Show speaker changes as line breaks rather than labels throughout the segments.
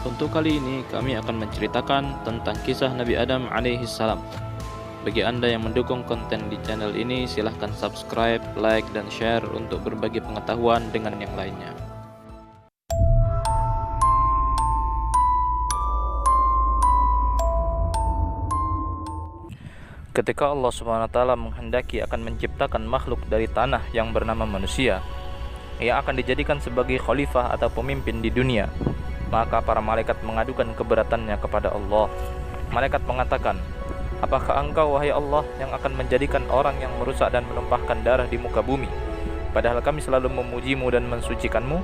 Untuk kali ini kami akan menceritakan tentang kisah Nabi Adam alaihissalam. Bagi Anda yang mendukung konten di channel ini, silahkan subscribe, like, dan share untuk berbagi pengetahuan dengan yang lainnya. Ketika Allah SWT menghendaki akan menciptakan makhluk dari tanah yang bernama manusia, ia akan dijadikan sebagai khalifah atau pemimpin di dunia. Maka para malaikat mengadukan keberatannya kepada Allah. Malaikat mengatakan, "Apakah engkau, wahai Allah, yang akan menjadikan orang yang merusak dan menumpahkan darah di muka bumi? Padahal kami selalu memujimu dan mensucikanmu."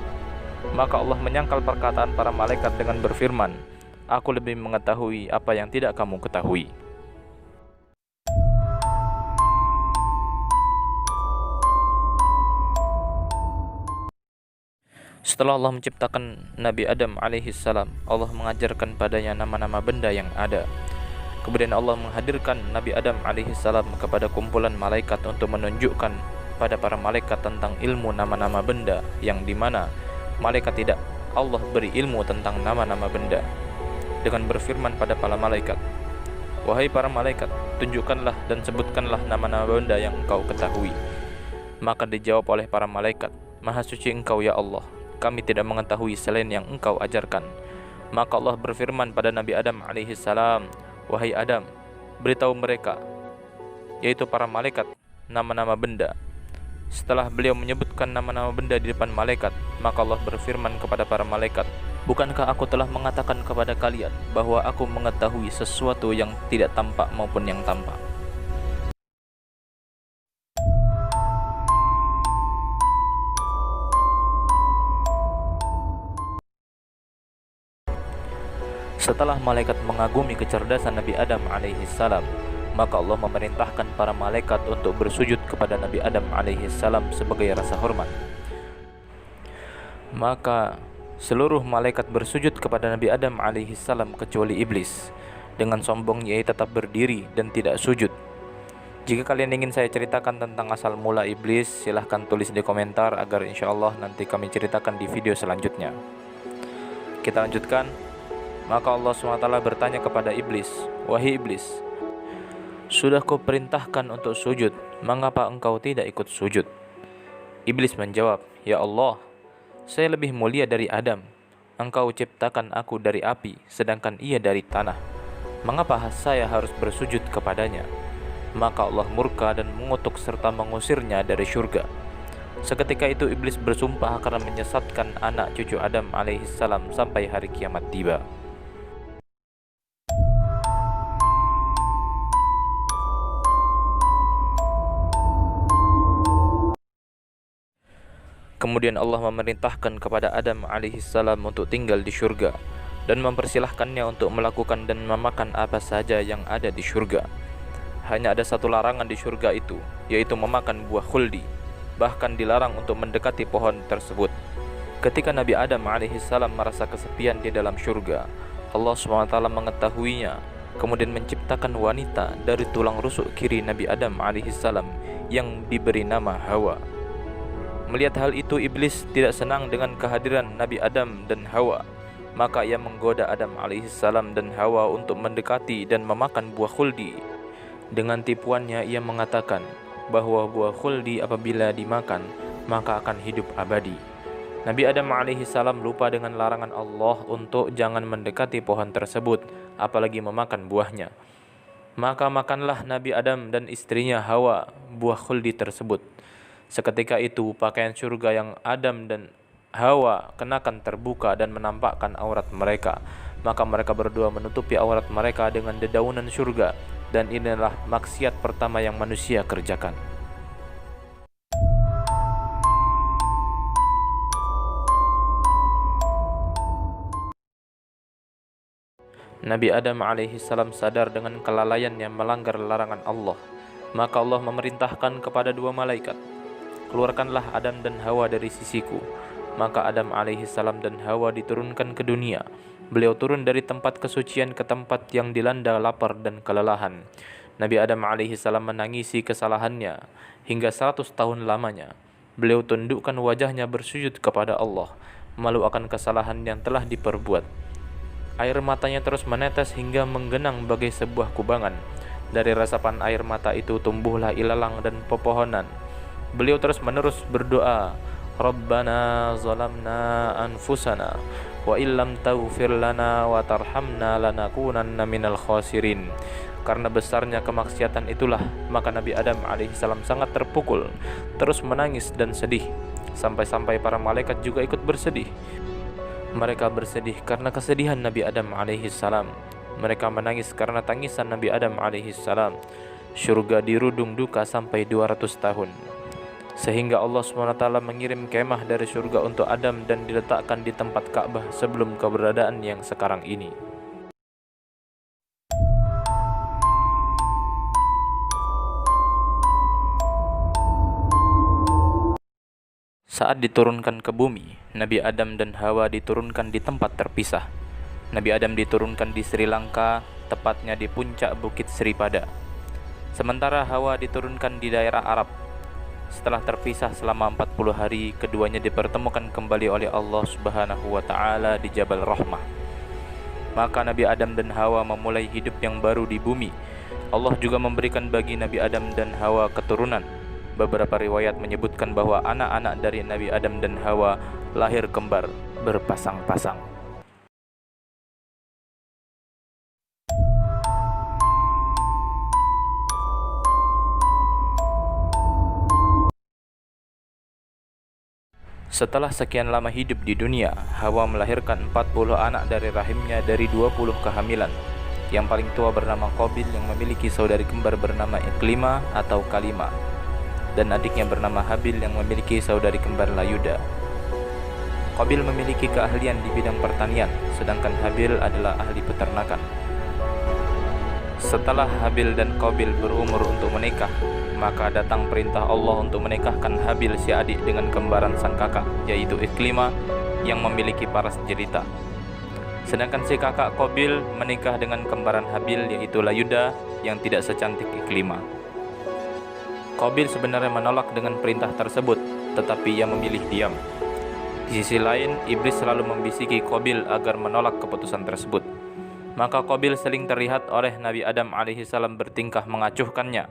Maka Allah menyangkal perkataan para malaikat dengan berfirman, "Aku lebih mengetahui apa yang tidak kamu ketahui." Setelah Allah menciptakan Nabi Adam alaihissalam, Allah mengajarkan padanya nama-nama benda yang ada. Kemudian Allah menghadirkan Nabi Adam alaihissalam kepada kumpulan malaikat untuk menunjukkan pada para malaikat tentang ilmu nama-nama benda, yang dimana malaikat tidak Allah beri ilmu tentang nama-nama benda, dengan berfirman pada para malaikat, "Wahai para malaikat, tunjukkanlah dan sebutkanlah nama-nama benda yang engkau ketahui." Maka dijawab oleh para malaikat, "Maha suci engkau ya Allah, kami tidak mengetahui selain yang engkau ajarkan." Maka Allah berfirman pada Nabi Adam alaihissalam, "Wahai Adam, beritahu mereka," yaitu para malaikat, "nama-nama benda." Setelah beliau menyebutkan nama-nama benda di depan malaikat, maka Allah berfirman kepada para malaikat, "Bukankah aku telah mengatakan kepada kalian bahwa aku mengetahui sesuatu yang tidak tampak maupun yang tampak?" Setelah malaikat mengagumi kecerdasan Nabi Adam alaihissalam, maka Allah memerintahkan para malaikat untuk bersujud kepada Nabi Adam alaihissalam sebagai rasa hormat. Maka seluruh malaikat bersujud kepada Nabi Adam alaihissalam kecuali iblis. Dengan sombongnya ia tetap berdiri dan tidak sujud. Jika kalian ingin saya ceritakan tentang asal mula iblis, silahkan tulis di komentar agar insyaallah nanti kami ceritakan di video selanjutnya. Kita lanjutkan. Maka Allah SWT bertanya kepada iblis, "Wahai iblis, sudah kau perintahkan untuk sujud, mengapa engkau tidak ikut sujud?" Iblis menjawab, "Ya Allah, saya lebih mulia dari Adam. Engkau ciptakan aku dari api, sedangkan ia dari tanah. Mengapa saya harus bersujud kepadanya?" Maka Allah murka dan mengutuk serta mengusirnya dari surga. Seketika itu iblis bersumpah akan menyesatkan anak cucu Adam alaihissalam sampai hari kiamat tiba. Kemudian Allah memerintahkan kepada Adam alaihissalam untuk tinggal di surga dan mempersilahkannya untuk melakukan dan memakan apa saja yang ada di surga. Hanya ada satu larangan di surga itu, yaitu memakan buah khuldi. Bahkan dilarang untuk mendekati pohon tersebut. Ketika Nabi Adam alaihissalam merasa kesepian di dalam surga, Allah SWT mengetahuinya, kemudian menciptakan wanita dari tulang rusuk kiri Nabi Adam alaihissalam yang diberi nama Hawa. Melihat hal itu, iblis tidak senang dengan kehadiran Nabi Adam dan Hawa. Maka ia menggoda Adam alaihissalam dan Hawa untuk mendekati dan memakan buah khuldi. Dengan tipuannya ia mengatakan bahwa buah khuldi apabila dimakan maka akan hidup abadi. Nabi Adam alaihissalam lupa dengan larangan Allah untuk jangan mendekati pohon tersebut, apalagi memakan buahnya. Maka makanlah Nabi Adam dan istrinya Hawa buah khuldi tersebut. Seketika itu pakaian surga yang Adam dan Hawa kenakan terbuka dan menampakkan aurat mereka. Maka mereka berdua menutupi aurat mereka dengan dedaunan surga, dan inilah maksiat pertama yang manusia kerjakan. Nabi Adam alaihissalam sadar dengan kelalaiannya melanggar larangan Allah. Maka Allah memerintahkan kepada dua malaikat, "Keluarkanlah Adam dan Hawa dari sisiku." Maka Adam alaihissalam dan Hawa diturunkan ke dunia. Beliau turun dari tempat kesucian ke tempat yang dilanda lapar dan kelelahan. Nabi Adam alaihissalam menangisi kesalahannya hingga 100 tahun lamanya. Beliau tundukkan wajahnya bersujud kepada Allah, malu akan kesalahan yang telah diperbuat. Air matanya terus menetes hingga menggenang bagai sebuah kubangan. Dari resapan air mata itu tumbuhlah ilalang dan pepohonan. Beliau terus-menerus berdoa, Rabbana zalamna anfusana wa illam taghfir lana wa tarhamna lanakunanna minal khasirin. Karena besarnya kemaksiatan itulah, maka Nabi Adam alaihissalam sangat terpukul, terus menangis dan sedih, sampai-sampai para malaikat juga ikut bersedih. Mereka bersedih karena kesedihan Nabi Adam alaihissalam. Mereka menangis karena tangisan Nabi Adam alaihissalam. Syurga dirudung duka sampai 200 tahun. Sehingga Allah SWT mengirim kemah dari surga untuk Adam dan diletakkan di tempat Ka'bah sebelum keberadaan yang sekarang ini. Saat diturunkan ke bumi, Nabi Adam dan Hawa diturunkan di tempat terpisah. Nabi Adam diturunkan di Sri Lanka, tepatnya di puncak Bukit Sripada. Sementara Hawa diturunkan di daerah Arab. Setelah terpisah selama 40 hari, keduanya dipertemukan kembali oleh Allah Subhanahu wa Ta'ala di Jabal Rahmah. Maka Nabi Adam dan Hawa memulai hidup yang baru di bumi. Allah juga memberikan bagi Nabi Adam dan Hawa keturunan. Beberapa riwayat menyebutkan bahwa anak-anak dari Nabi Adam dan Hawa lahir kembar berpasang-pasang. Setelah sekian lama hidup di dunia, Hawa melahirkan 40 anak dari rahimnya dari 20 kehamilan. Yang paling tua bernama Qabil yang memiliki saudari kembar bernama Iklima atau Kalima, dan adiknya bernama Habil yang memiliki saudari kembar Layuda. Qabil memiliki keahlian di bidang pertanian, sedangkan Habil adalah ahli peternakan. Setelah Habil dan Qabil berumur untuk menikah, maka datang perintah Allah untuk menikahkan Habil si adik dengan kembaran sang kakak, yaitu Iklima yang memiliki paras jelita. Sedangkan si kakak Qabil menikah dengan kembaran Habil, yaitu Layuda yang tidak secantik Iklima. Qabil sebenarnya menolak dengan perintah tersebut, tetapi ia memilih diam. Di sisi lain, iblis selalu membisiki Qabil agar menolak keputusan tersebut. Maka Qabil sering terlihat oleh Nabi Adam alaihissalam bertingkah mengacuhkannya,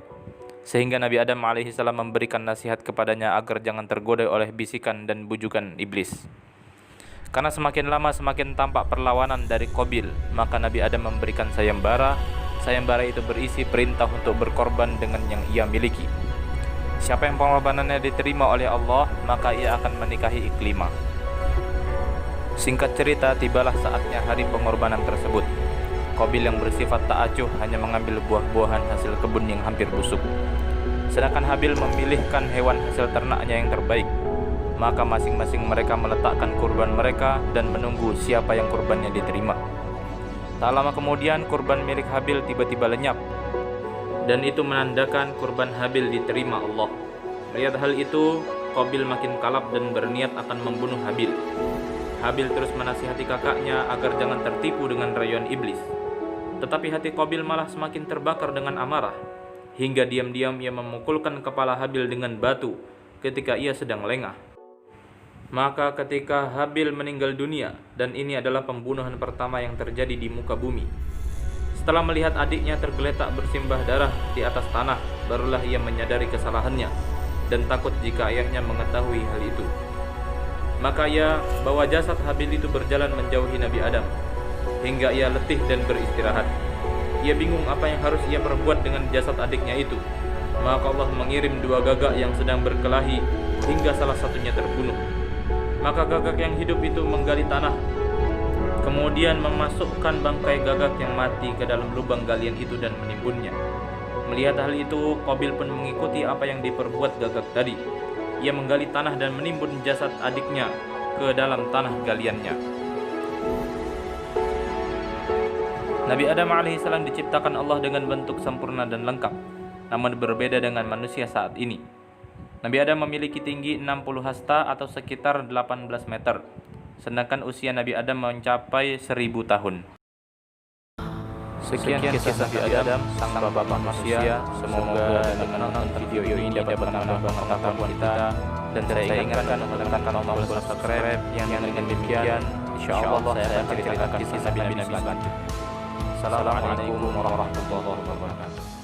sehingga Nabi Adam alaihissalam memberikan nasihat kepadanya agar jangan tergoda oleh bisikan dan bujukan iblis. Karena semakin lama semakin tampak perlawanan dari Qabil, maka Nabi Adam memberikan sayembara. Sayembara itu berisi perintah untuk berkorban dengan yang ia miliki. Siapa yang pengorbanannya diterima oleh Allah, maka ia akan menikahi Iklima. Singkat cerita, tibalah saatnya hari pengorbanan tersebut. Qabil yang bersifat tak acuh hanya mengambil buah-buahan hasil kebun yang hampir busuk. Sedangkan Habil memilihkan hewan hasil ternaknya yang terbaik. Maka masing-masing mereka meletakkan kurban mereka dan menunggu siapa yang kurbannya diterima. Tak lama kemudian kurban milik Habil tiba-tiba lenyap, dan itu menandakan kurban Habil diterima Allah. Melihat hal itu, Qabil makin kalap dan berniat akan membunuh Habil. Habil terus menasihati kakaknya agar jangan tertipu dengan rayuan iblis. Tetapi hati Qabil malah semakin terbakar dengan amarah, hingga diam-diam ia memukulkan kepala Habil dengan batu ketika ia sedang lengah. Maka ketika Habil meninggal dunia, dan ini adalah pembunuhan pertama yang terjadi di muka bumi, setelah melihat adiknya tergeletak bersimbah darah di atas tanah, barulah ia menyadari kesalahannya dan takut jika ayahnya mengetahui hal itu. Maka ia bawa jasad Habil itu berjalan menjauhi Nabi Adam, hingga ia letih dan beristirahat. Ia bingung apa yang harus ia perbuat dengan jasad adiknya itu. Maka Allah mengirim dua gagak yang sedang berkelahi, hingga salah satunya terbunuh. Maka gagak yang hidup itu menggali tanah, kemudian memasukkan bangkai gagak yang mati ke dalam lubang galian itu dan menimbunnya. Melihat hal itu, Qabil pun mengikuti apa yang diperbuat gagak tadi. Ia menggali tanah dan menimbun jasad adiknya ke dalam tanah galiannya. Nabi Adam alaihissalam diciptakan Allah dengan bentuk sempurna dan lengkap, namun berbeda dengan manusia saat ini. Nabi Adam memiliki tinggi 60 hasta atau sekitar 18 meter, sedangkan usia Nabi Adam mencapai 1000 tahun. Sekian kisah Nabi Adam, sang bapak manusia. Semoga dengan menonton video ini dapat menambah pengetahuan kita, dan saya ingatkan untuk tekan tombol subscribe yang dengan demikian Insyaallah saya akan ceritakan kisah nabi-nabi selanjutnya. Assalamualaikum warahmatullahi wabarakatuh.